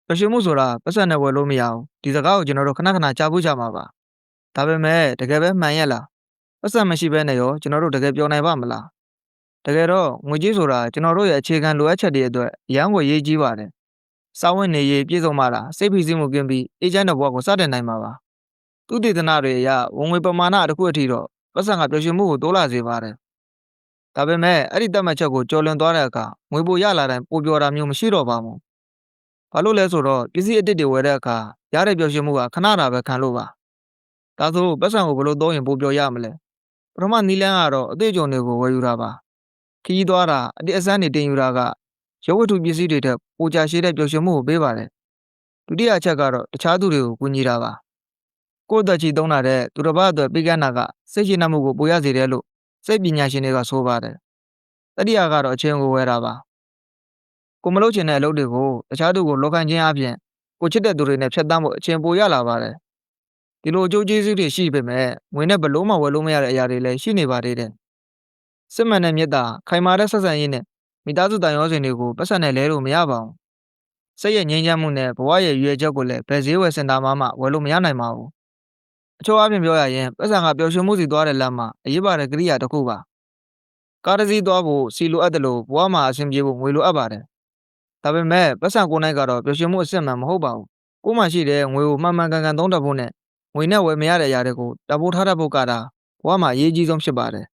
ပျော်ရွှင်မှုဆိုတာပတ်စံနဲ့ဝယ်လို့မရဘူးဒီစကားကိုကျွန်တော်တို့ခဏခဏကြားဖို့ကြမှာပါဒါပေမဲ့တကယ်ပဲမှန်ရဲ့လားပတ်စံမရှိဘဲနဲ့ရောကျွန်တော်တို့တကယ်ပျော်နိုင်ပါမလားတကယ်တော့ငွေကြေးဆိုတာကျွန်တော်တို့ရဲ့အခြေခံလိုအပ်ချက်တွေအတွက်အရန်ကိုရေးကြီးပါတယ်စာဝတ်နေရေးပြည့်စုံမှလားစိတ်ဖိစီးမှုကင်းပြီးအေဂျင့်တဲ့ဘဝကိုစတင်နိုင်မှာပါသူတည်တနာတွေအရဝင်ငွေပမာဏတစ်ခုအထိတော့ပတ်စံကပျော်ရွှင်မှုကိုတိုးလာစေပါတယ်ဒါပေမဲ့အဲ့ဒီတတ်မှတ်ချက်ကိုကျော်လွန်သွားတဲ့အခါငွေပိုရလာတိုင်းပိုပျော်တာမျိုးမရှိတော့ပါဘူးဘာလို့လဲဆိုတော့ပစ္စည်းအတစ်တွေဝယ်တဲ့အခါရတဲ့ပျော်ရွှင်မှုကခဏတာပဲခံလို့ပါဒါဆိုပတ်စံကိုဘယ်လိုသုံးရင်ပိုပျော်ရမလဲပထမနီးလန်းကတော့အသေးအကျုံတွေကိုဝယ်ယူတာပါခရီးသွားတာအတစ်အစမ်းတွေတင်ယူတာကရုပ်ဝတ္ထုပစ္စည်းတွေထက်ပိုကြာရှည်တဲ့ပျော်ရွှင်မှုကိုပေးပါတယ်ဒုတိယအချက်ကတော့တခြားသူတွေကိုကူညီတာပါကိုယ့်အသက်ကြီးသုံးတာတဲ့သူတစ်ပါးအတွက်ပေးကမ်းတာကစိတ်ရှည်နှံ့မှုကိုပိုရစေတယ်လို့စိတ်ပညာရှင်တွေကဆိုပါတယ်တတိယကတော့အချင်းကိုဝယ်တာပါကိုမလုပ်ချင်တဲ့အလုပ်တွေကိုတခြားသူကိုလောက်ခံခြင်းအပြင်ကိုချစ်တဲ့သူတွေနဲ့ဖြတ်သန်းဖို့အချင်းပိုရလာပါတယ်ဒီလိုအကျိုးကျေးဇူးတွေရှိပေမဲ့ငွေနဲ့ဘလို့မှဝယ်လို့မရတဲ့အရာတွေလည်းရှိနေပါသေးတယ်စစ်မှန်တဲ့မေတ္တာခိုင်မာတဲ့ဆက်ဆံရေးနဲ့မိသားစုတိုင်ရောစဉ်တွေကိုပတ်စံနဲ့လဲလို့မရပါဘူးစိတ်ရဲ့ငြိမ်းချမ်းမှုနဲ့ဘဝရဲ့ရွယ်ချက်ကိုလည်းဘယ်ဈေးဝယ်စင်တာမှဝယ်လို့မရနိုင်ပါဘူးအချို့အပြင်ပြောရရင်ပတ်စံကပျော်ရွှင်မှုစီသွားတဲ့လမ်းမှာအရေးပါတဲ့ကိရိယာတစ်ခုပါကားတစ်စီးသွားဖို့စီလိုအပ်တယ်လို့ဘဝမှာအဆင်ပြေဖို့ငွေလိုအပ်ပါတယ်ဒါပေမဲ့ပတ်စံကိုယ်နိုင်ကတော့ပျော်ရွှင်မှုအစစ်မှန်မဟုတ်ပါဘူးကိုယ်မှရှိတဲ့ငွေကိုမှန်မှန်ကန်ကန်သုံးတတ်ဖို့နဲ့ငွေနဲ့ဝယ်မရတဲ့အရာတွေကိုတပိုးထားတတ်ဖို့ကတာဘဝမှာအရေးကြီးဆုံးဖြစ်ပါတယ်